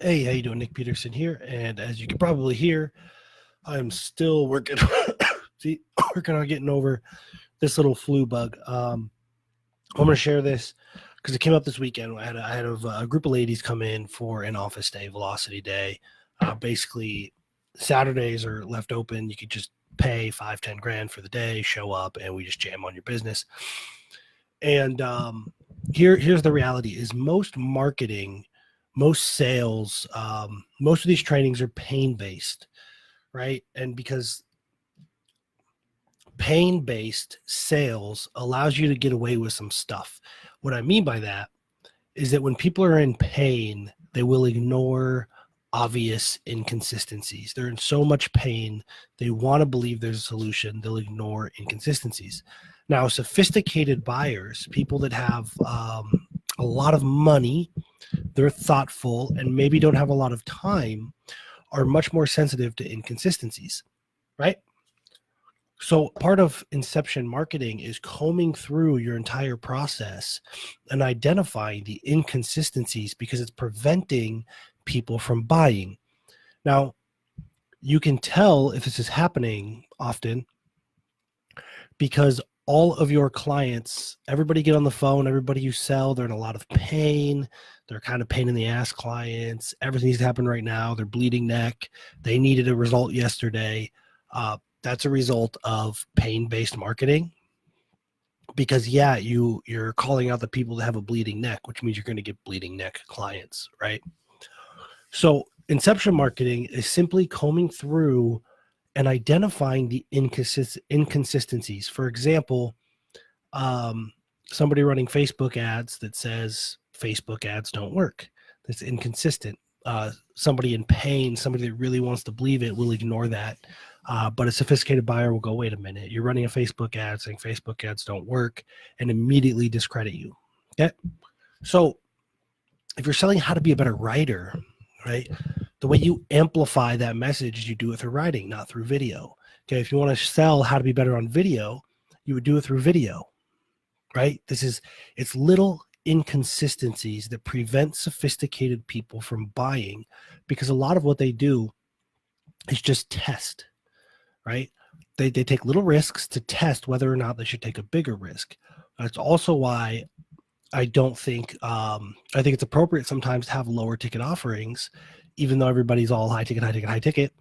Hey, how you doing? Nick Peterson here, and as you can probably hear, I'm still working. Working on getting over this little flu bug. I'm going to share this because it came up this weekend. I had a group of ladies come in for an office day, velocity day. Basically, Saturdays are left open. You could just pay 5-10 grand for the day, show up, and we just jam on your business. And here's the reality: is most marketing, most sales, most of these trainings are pain based, right? And because pain based sales allows you to get away with some stuff. What I mean by that is that when people are in pain, they will ignore obvious inconsistencies. They're in so much pain, they want to believe there's a solution, they'll ignore inconsistencies. Now, sophisticated buyers, people that have a lot of money, they're thoughtful, and maybe don't have a lot of time, are much more sensitive to inconsistencies, right? So part of Inception Marketing is combing through your entire process and identifying the inconsistencies because it's preventing people from buying. Now, you can tell if this is happening often because all of your clients, everybody get on the phone, everybody you sell, they're in a lot of pain. They're kind of pain in the ass clients. Everything needs to happen right now. They're bleeding neck. They needed a result yesterday. That's a result of pain-based marketing because you're calling out the people that have a bleeding neck, which means you're going to get bleeding neck clients, right? So Inception Marketing is simply combing through and identifying the inconsistencies. For example, somebody running Facebook ads that says Facebook ads don't work. That's inconsistent. Somebody in pain, somebody that really wants to believe it will ignore that. But a sophisticated buyer will go, wait a minute, you're running a Facebook ad saying Facebook ads don't work, and immediately discredit you. Okay. So if you're selling how to be a better writer, right, the way you amplify that message is you do it through writing, not through video. Okay. If you want to sell how to be better on video, you would do it through video, right? It's little inconsistencies that prevent sophisticated people from buying because a lot of what they do is just test, right? They take little risks to test whether or not they should take a bigger risk. That's also why I don't think, I think it's appropriate sometimes to have lower ticket offerings, even though everybody's all high ticket,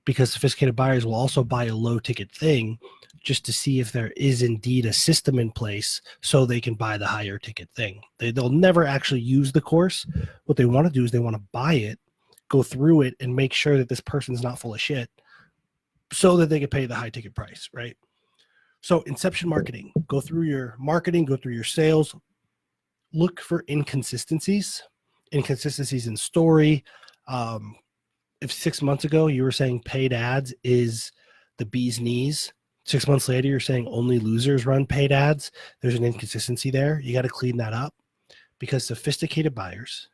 because sophisticated buyers will also buy a low ticket thing just to see if there is indeed a system in place so they can buy the higher ticket thing. They'll never actually use the course. What they want to do is they want to buy it, go through it, and make sure that this person's not full of shit so that they can pay the high ticket price, right? So Inception Marketing, go through your marketing, go through your sales, look for inconsistencies in story. If 6 months ago you were saying paid ads is the bee's knees, 6 months later you're saying only losers run paid ads, there's an inconsistency there. You got to clean that up because sophisticated buyers,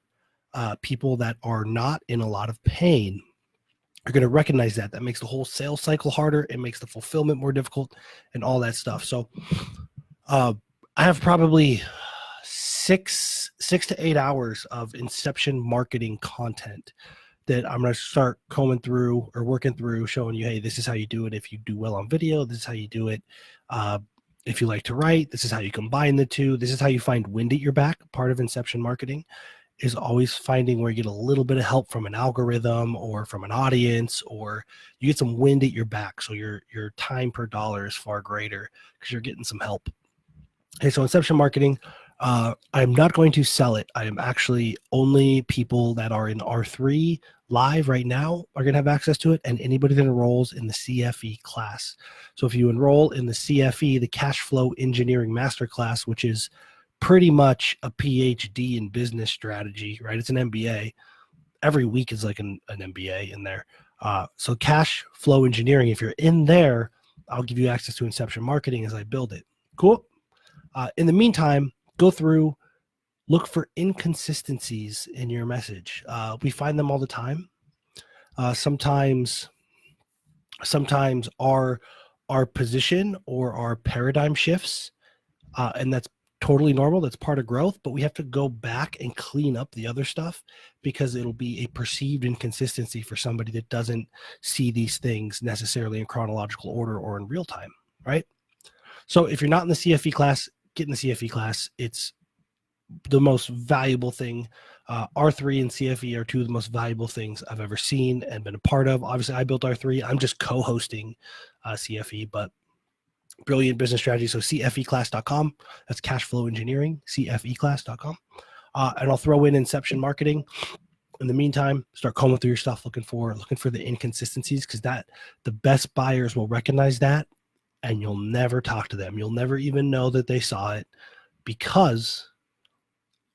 people that are not in a lot of pain, are going to recognize that. That makes the whole sales cycle harder. It makes the fulfillment more difficult and all that stuff. So I have probably six to 8 hours of Inception Marketing content that I'm going to start combing through or working through, showing you, hey, this is how you do it. If you do well on video, this is how you do it. If you like to write, this is how you combine the two. This is how you find wind at your back. Part of Inception Marketing is always finding where you get a little bit of help from an algorithm or from an audience, or you get some wind at your back. So your time per dollar is far greater because you're getting some help. Okay, so Inception Marketing, I'm not going to sell it. I am actually only people that are in R3 live right now are going to have access to it, and anybody that enrolls in the CFE class. So if you enroll in the CFE, the Cash Flow Engineering Masterclass, which is pretty much a PhD in business strategy, right? It's an MBA. Every week is like an MBA in there. So Cash Flow Engineering, if you're in there, I'll give you access to Inception Marketing as I build it. Cool. In the meantime, go through, look for inconsistencies in your message. We find them all the time. Sometimes our position or our paradigm shifts, and that's totally normal. That's part of growth, but we have to go back and clean up the other stuff because it'll be a perceived inconsistency for somebody that doesn't see these things necessarily in chronological order or in real time, right? So if you're not in the CFE class, get in the CFE class. It's the most valuable thing. R3 and CFE are two of the most valuable things I've ever seen and been a part of. Obviously, I built R3. I'm just co-hosting CFE, but brilliant business strategy. So cfeclass.com. That's cash flow engineering, cfeclass.com. And I'll throw in Inception Marketing. In the meantime, start combing through your stuff, looking for the inconsistencies, because the best buyers will recognize that, and you'll never talk to them. You'll never even know that they saw it, because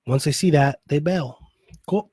once they see that, they bail. Cool.